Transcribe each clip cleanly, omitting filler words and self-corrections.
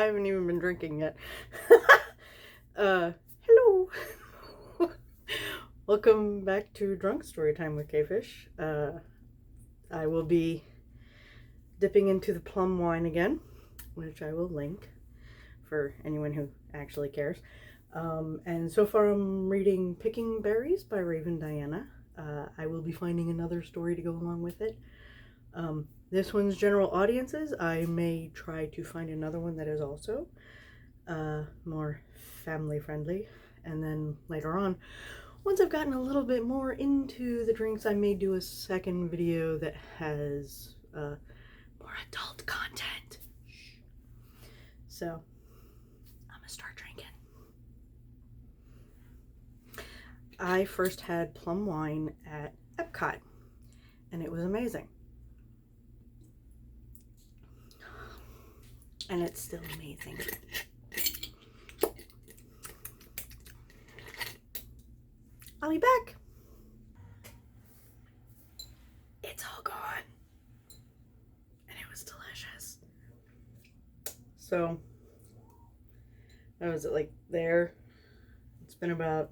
I haven't even been drinking yet. Hello. Welcome back to Drunk Storytime with Quefish. I will be dipping into the plum wine again, which I will link for anyone who actually cares. And so far I'm reading Picking Berries by Raven Diana. I will be finding another story to go along with it. This one's general audiences. I may try to find another one that is also more family friendly. And then later on, once I've gotten a little bit more into the drinks, I may do a second video that has more adult content. So, I'm gonna start drinking. I first had plum wine at Epcot, and it was amazing. And it's still amazing. I'll be back. It's all gone. And it was delicious. So, that was it, like there. It's been about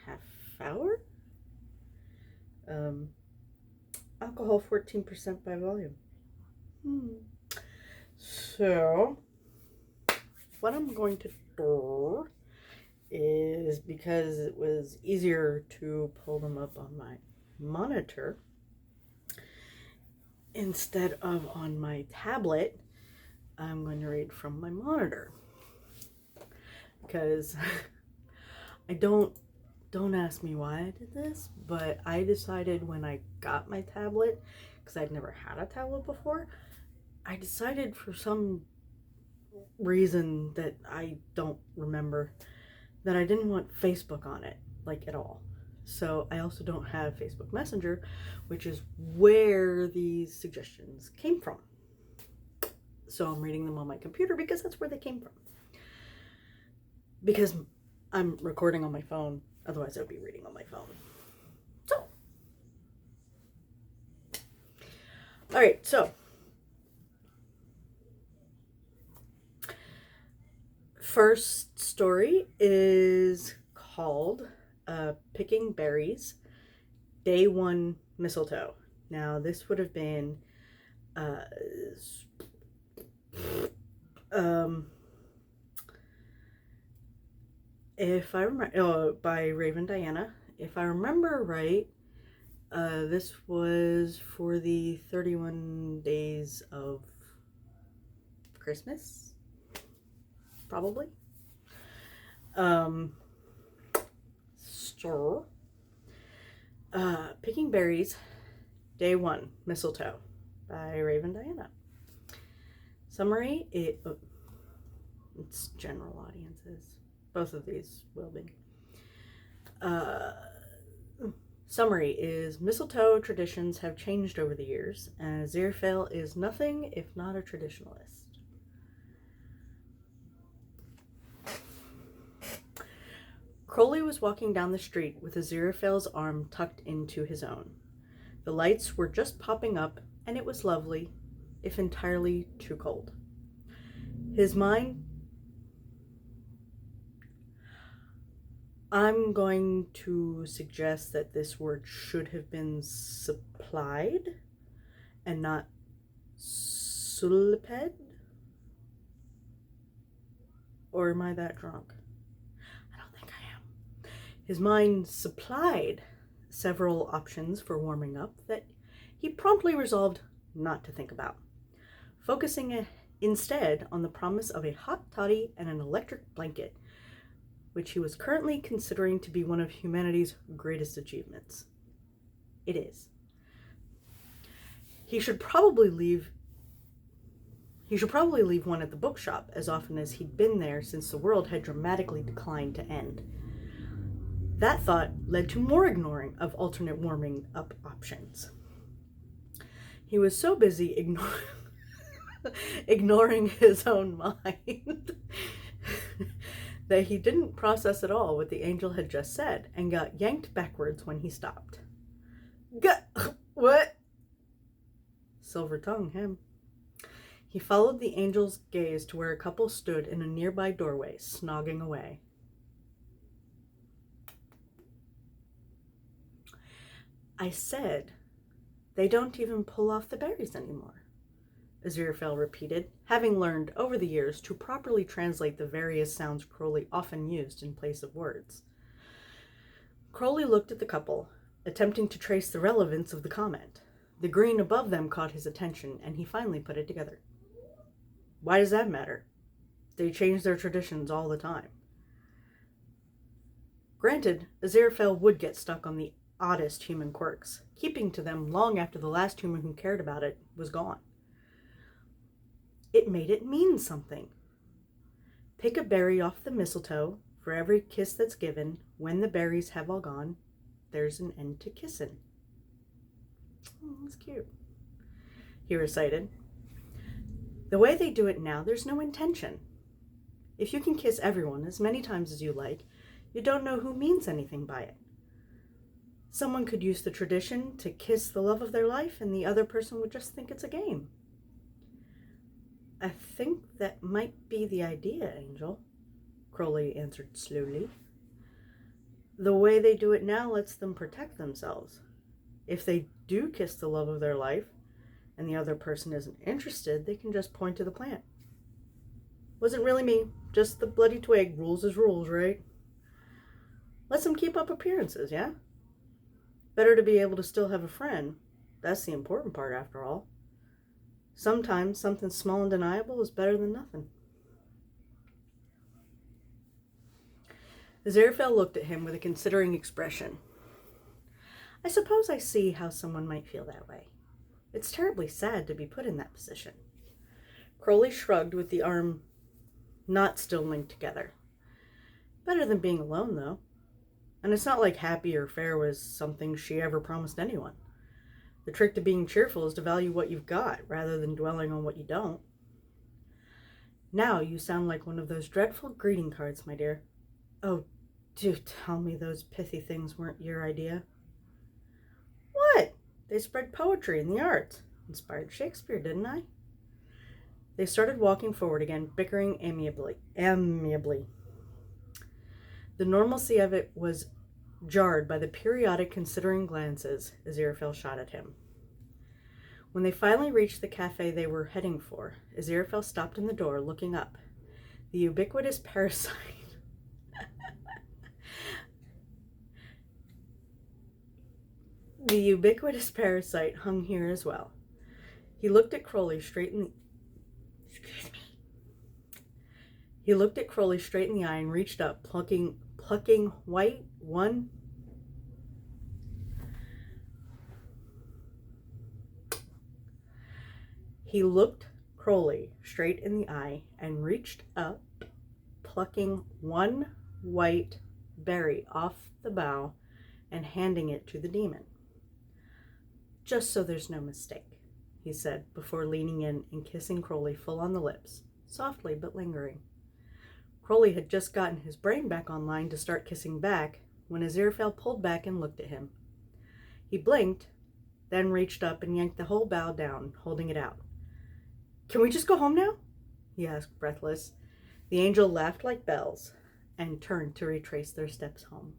half hour. Alcohol 14% by volume. So, what I'm going to do is, because it was easier to pull them up on my monitor instead of on my tablet, I'm going to read from my monitor. Because don't ask me why I did this, but I decided when I got my tablet, because I'd never had a tablet before, I decided for some reason that I don't remember that I didn't want Facebook on it, like at all. So I also don't have Facebook Messenger, which is where these suggestions came from. So I'm reading them on my computer because that's where they came from. Because I'm recording on my phone, otherwise I would be reading on my phone. So, all right, so first story is called Picking Berries, Day 1 Mistletoe. Now, this would have been if I remember, by Raven Diana. If I remember right, this was for the 31 days of Christmas, probably. Picking Berries, Day 1, Mistletoe by Raven Diana. Summary, it's general audiences. Both of these will be. Summary is, mistletoe traditions have changed over the years, and Aziraphale is nothing if not a traditionalist. Crowley was walking down the street with Aziraphale's arm tucked into his own. The lights were just popping up, and it was lovely, if entirely too cold. His mind... I'm going to suggest that this word should have been supplied and not suliped. Or am I that drunk? I don't think I am. His mind supplied several options for warming up that he promptly resolved not to think about, focusing instead on the promise of a hot toddy and an electric blanket, which he was currently considering to be one of humanity's greatest achievements. It is. He should probably leave one at the bookshop as often as he'd been there since the world had dramatically declined to end. That thought led to more ignoring of alternate warming up options. He was so busy ignoring his own mind that he didn't process at all what the angel had just said and got yanked backwards when he stopped. What? Silver tongue him. He followed the angel's gaze to where a couple stood in a nearby doorway, snogging away. I said, they don't even pull off the berries anymore, Aziraphale repeated, having learned over the years to properly translate the various sounds Crowley often used in place of words. Crowley looked at the couple, attempting to trace the relevance of the comment. The green above them caught his attention, and he finally put it together. Why does that matter? They change their traditions all the time. Granted, Aziraphale would get stuck on the oddest human quirks, keeping to them long after the last human who cared about it was gone. It made it mean something. Pick a berry off the mistletoe. For every kiss that's given, when the berries have all gone, there's an end to kissin'. Oh, that's cute, he recited. The way they do it now, there's no intention. If you can kiss everyone as many times as you like, you don't know who means anything by it. Someone could use the tradition to kiss the love of their life, and the other person would just think it's a game. I think that might be the idea, Angel, Crowley answered slowly. The way they do it now lets them protect themselves. If they do kiss the love of their life, and the other person isn't interested, they can just point to the plant. Wasn't really me, just the bloody twig. Rules is rules, right? Let them keep up appearances, yeah? Better to be able to still have a friend. That's the important part, after all. Sometimes something small and deniable is better than nothing. Aziraphale looked at him with a considering expression. I suppose I see how someone might feel that way. It's terribly sad to be put in that position. Crowley shrugged with the arm not still linked together. Better than being alone, though. And it's not like happy or fair was something she ever promised anyone. The trick to being cheerful is to value what you've got, rather than dwelling on what you don't. Now you sound like one of those dreadful greeting cards, my dear. Oh, do tell me those pithy things weren't your idea. What? They spread poetry and the arts. Inspired Shakespeare, didn't I? They started walking forward again, bickering amiably. The normalcy of it was jarred by the periodic considering glances Aziraphale shot at him. When they finally reached the cafe they were heading for, Aziraphale stopped in the door, looking up. The ubiquitous parasite hung here as well. He looked at Crowley straight in the eye and reached up, plucking white one. He looked Crowley straight in the eye and reached up, plucking one white berry off the bough and handing it to the demon. Just so there's no mistake, he said, before leaning in and kissing Crowley full on the lips, softly but lingering. Crowley had just gotten his brain back online to start kissing back when Aziraphale pulled back and looked at him. He blinked, then reached up and yanked the whole bough down, holding it out. Can we just go home now? He asked, breathless. The angel laughed like bells and turned to retrace their steps home.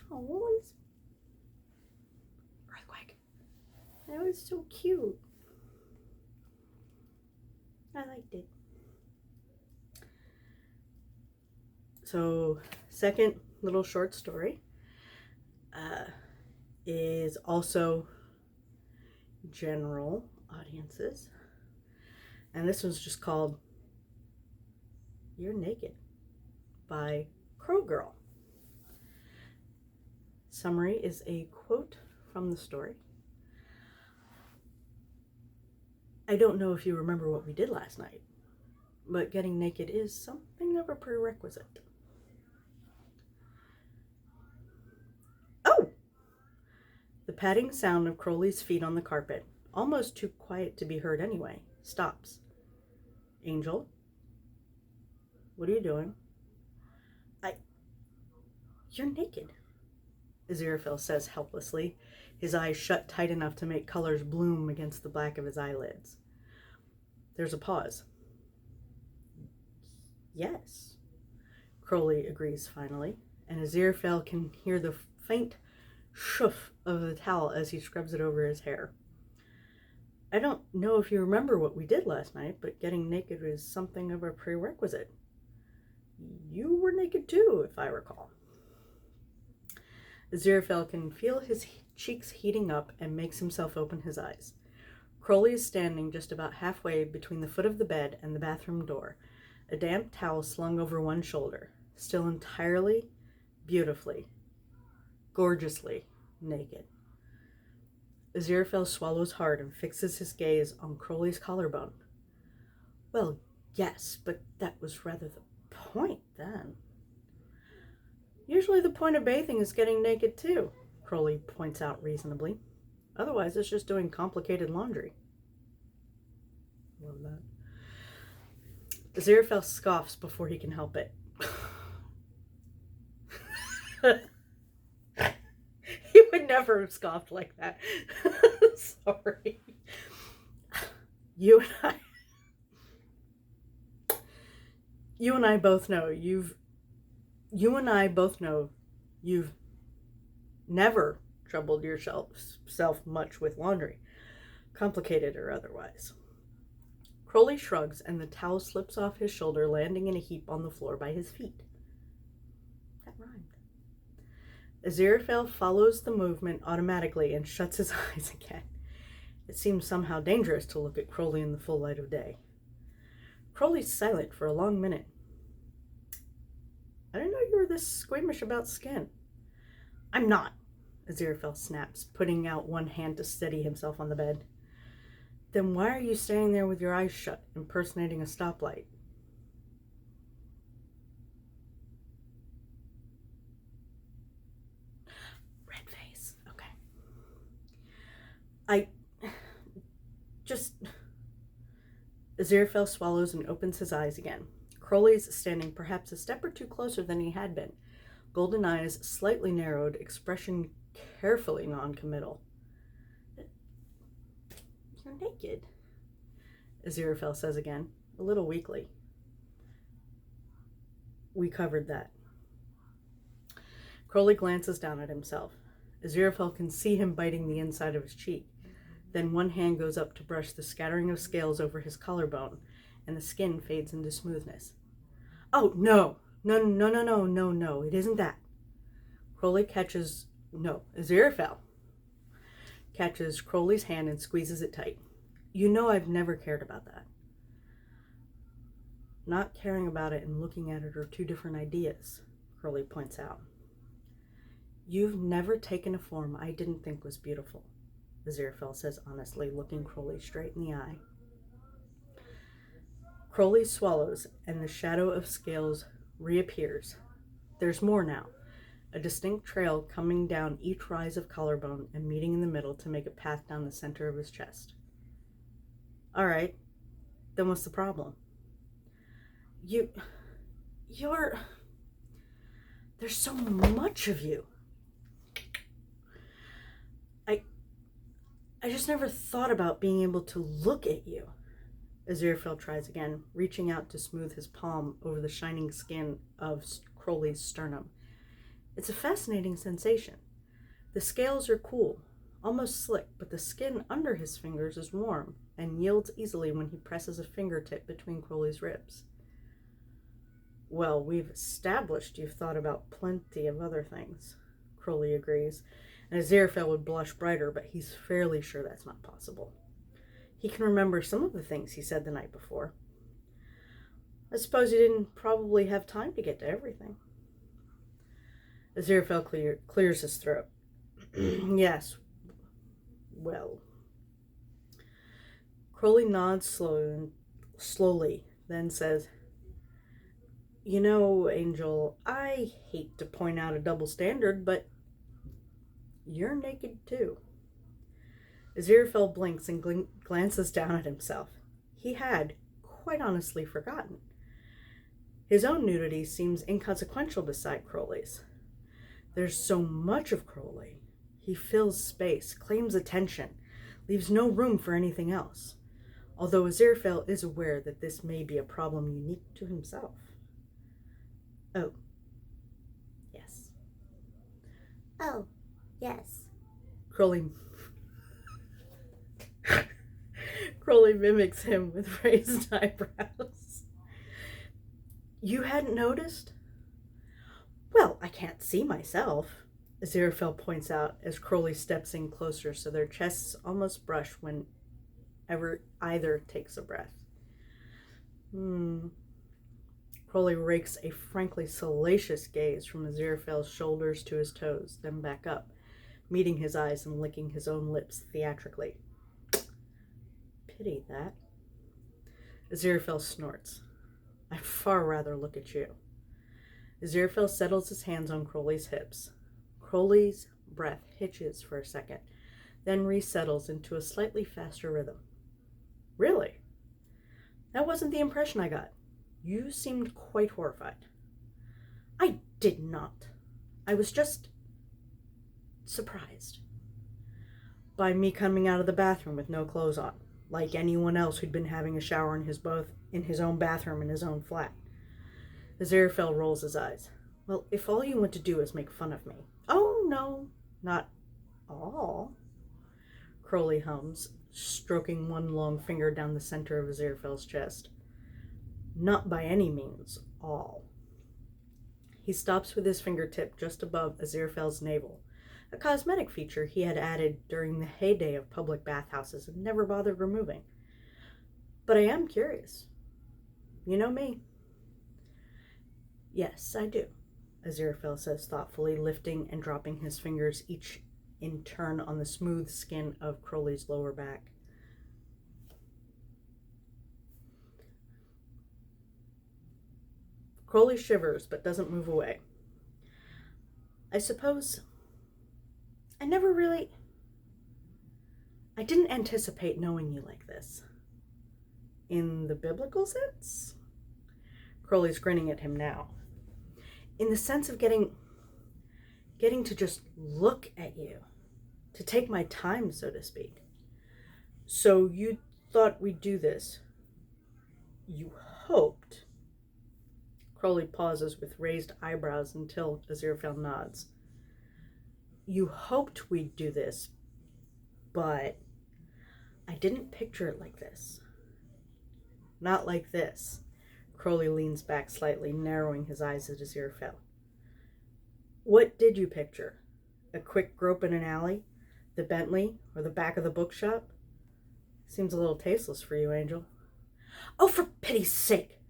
Oh, what was earthquake? That was so cute. I liked it. So, second little short story is also general audiences. And this one's just called Youre Naked by Crow Girl. Summary is a quote from the story. I don't know if you remember what we did last night, but getting naked is something of a prerequisite. Oh! The padding sound of Crowley's feet on the carpet, almost too quiet to be heard anyway, stops. Angel? What are you doing? You're naked, Aziraphale says helplessly, his eyes shut tight enough to make colors bloom against the black of his eyelids. There's a pause. Yes, Crowley agrees finally, and Aziraphale can hear the faint shoof of the towel as he scrubs it over his hair. I don't know if you remember what we did last night, but getting naked is something of a prerequisite. You were naked too, if I recall. Aziraphale can feel his cheeks heating up and makes himself open his eyes. Crowley is standing just about halfway between the foot of the bed and the bathroom door, a damp towel slung over one shoulder, still entirely, beautifully, gorgeously naked. Aziraphale swallows hard and fixes his gaze on Crowley's collarbone. Well, yes, but that was rather the point then. Usually the point of bathing is getting naked too, Crowley points out reasonably. Otherwise, it's just doing complicated laundry. Love that. Aziraphale scoffs before he can help it. He would never have scoffed like that. Sorry. You and I both know you've never troubled yourself much with laundry, complicated or otherwise. Crowley shrugs and the towel slips off his shoulder, landing in a heap on the floor by his feet. That rhymed. Aziraphale follows the movement automatically and shuts his eyes again. It seems somehow dangerous to look at Crowley in the full light of day. Crowley's silent for a long minute. I didn't know you were this squeamish about skin. I'm not, Aziraphale snaps, putting out one hand to steady himself on the bed. Then why are you standing there with your eyes shut, impersonating a stoplight? Red face. Okay. Aziraphale swallows and opens his eyes again. Crowley's standing perhaps a step or two closer than he had been. Golden eyes slightly narrowed, expression carefully non-committal. You're naked, Aziraphale says again, a little weakly. We covered that. Crowley glances down at himself. Aziraphale can see him biting the inside of his cheek. Then one hand goes up to brush the scattering of scales over his collarbone, and the skin fades into smoothness. Oh, no, it isn't that. Aziraphale catches Crowley's hand and squeezes it tight. You know I've never cared about that. Not caring about it and looking at it are two different ideas, Crowley points out. You've never taken a form I didn't think was beautiful, Aziraphale says honestly, looking Crowley straight in the eye. Crowley swallows, and the shadow of scales reappears. There's more now, a distinct trail coming down each rise of collarbone and meeting in the middle to make a path down the center of his chest. All right, then what's the problem? There's so much of you. I just never thought about being able to look at you. Aziraphale tries again, reaching out to smooth his palm over the shining skin of Crowley's sternum. It's a fascinating sensation. The scales are cool, almost slick, but the skin under his fingers is warm and yields easily when he presses a fingertip between Crowley's ribs. Well, we've established you've thought about plenty of other things, Crowley agrees, and Aziraphale would blush brighter, but he's fairly sure that's not possible. He can remember some of the things he said the night before. I suppose you didn't probably have time to get to everything. Aziraphale clears his throat. Yes, well. Crowley nods slowly, then says, You know, Angel, I hate to point out a double standard, but you're naked too. Aziraphale blinks and glances down at himself. He had, quite honestly, forgotten. His own nudity seems inconsequential beside Crowley's. There's so much of Crowley. He fills space, claims attention, leaves no room for anything else. although Aziraphale is aware that this may be a problem unique to himself. Oh, yes. Oh, yes. Crowley Crowley mimics him with raised eyebrows. You hadn't noticed? Well, I can't see myself, Aziraphale points out as Crowley steps in closer so their chests almost brush whenever either takes a breath. Crowley rakes a frankly salacious gaze from Aziraphale's shoulders to his toes, then back up, meeting his eyes and licking his own lips theatrically. Pity that. Aziraphale snorts. I'd far rather look at you. Aziraphale settles his hands on Crowley's hips. Crowley's breath hitches for a second, then resettles into a slightly faster rhythm. Really? That wasn't the impression I got. You seemed quite horrified. I did not. I was just surprised by me coming out of the bathroom with no clothes on, like anyone else who'd been having a shower in his own bathroom in his own flat. Aziraphale rolls his eyes. Well, if all you want to do is make fun of me. Oh, no, not all. Crowley hums, stroking one long finger down the center of Aziraphale's chest. Not by any means all. He stops with his fingertip just above Aziraphale's navel, a cosmetic feature he had added during the heyday of public bathhouses and never bothered removing. But I am curious. You know me. Yes, I do, Aziraphale says thoughtfully, lifting and dropping his fingers each in turn on the smooth skin of Crowley's lower back. Crowley shivers but doesn't move away. I suppose I didn't anticipate knowing you like this. In the biblical sense? Crowley's grinning at him now. In the sense of getting to just look at you, to take my time, so to speak. So you thought we'd do this. You hoped. Crowley pauses with raised eyebrows until Aziraphale nods. You hoped we'd do this, but I didn't picture it like this. Not like this. Crowley leans back slightly, narrowing his eyes at Aziraphale. What did you picture? A quick grope in an alley? The Bentley? Or the back of the bookshop? Seems a little tasteless for you, Angel. Oh, for pity's sake!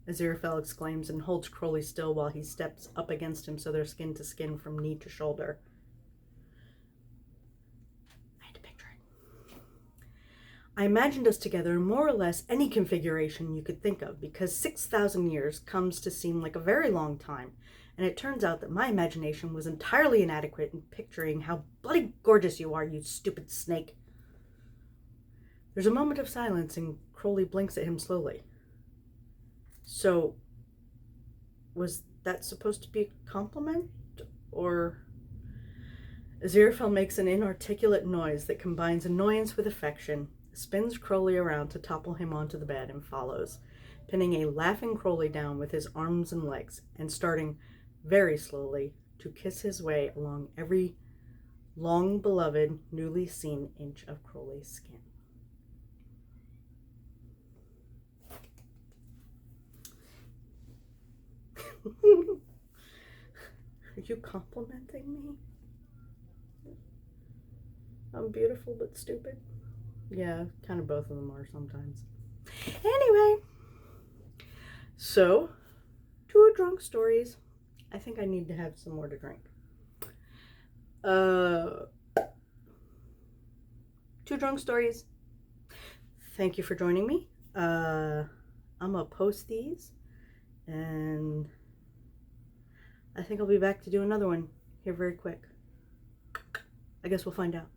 Aziraphale exclaims and holds Crowley still while he steps up against him so they're skin to skin from knee to shoulder. I had to picture it. I imagined us together in more or less any configuration you could think of, because 6,000 years comes to seem like a very long time, and it turns out that my imagination was entirely inadequate in picturing how bloody gorgeous you are, you stupid snake. There's a moment of silence, and Crowley blinks at him slowly. So, was that supposed to be a compliment? Or... Aziraphale makes an inarticulate noise that combines annoyance with affection, spins Crowley around to topple him onto the bed, and follows, pinning a laughing Crowley down with his arms and legs, and starting very slowly to kiss his way along every long-beloved, newly seen inch of Crowley's skin. Are you complimenting me? I'm beautiful but stupid. Yeah, kind of both of them are sometimes. Anyway, so 2 drunk stories. I think I need to have some more to drink. 2 drunk stories. Thank you for joining me. I'm gonna post these, and I think I'll be back to do another one here very quick. I guess we'll find out.